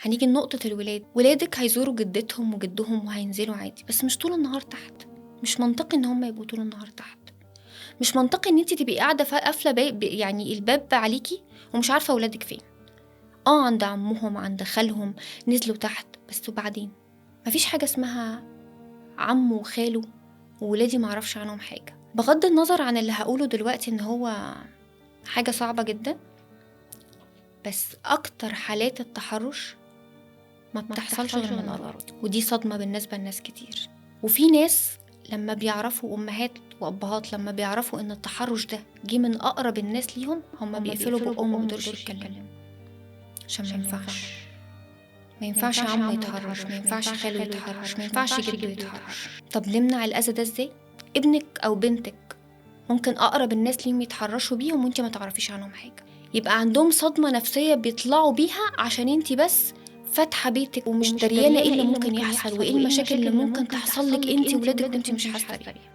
هنيجي لنقطة الولاد، ولادك هيزوروا جدتهم وجدهم وهينزلوا عادي، بس مش طول النهار تحت. مش منطقي ان هم يبقوا طول النهار تحت. مش منطقي ان انت تبقي قاعدة قافلة يعني الباب عليكي ومش عارفة ولادك فين. عند عمهم عند خالهم نزلوا تحت، بس وبعدين مفيش حاجة اسمها عم وخاله وولادي معرفش عنهم حاجة. بغض النظر عن اللي هقوله دلوقتي ان هو حاجة صعبة جدا، بس اكتر حالات التحرش ما بتحصلش غير من الأراضي، ودي صدمة بالنسبة لناس كتير. وفي ناس لما بيعرفوا، أمهات وأبهات لما بيعرفوا إن التحرش ده جه من أقرب الناس ليهم، هم بيقفلوا بقهم وما بيقدروش يتكلموا، عشان ما ينفعش عم يتحرش، ما ينفعش خاله يتحرش، ما ينفعش جده يتحرش. طب نمنع الأذى ده ازاي؟ ابنك أو بنتك ممكن أقرب الناس ليهم يتحرشوا بيهم وانت ما تعرفيش عنهم حاجة، يبقى عندهم صدمة نفسية بيطلعوا بيها عشان انت بس فاتحة بيتك ومش دريانة ايه اللي ممكن يحصل وايه المشاكل اللي ممكن تحصل لك انت وولادك وانت مش حاسة بيها.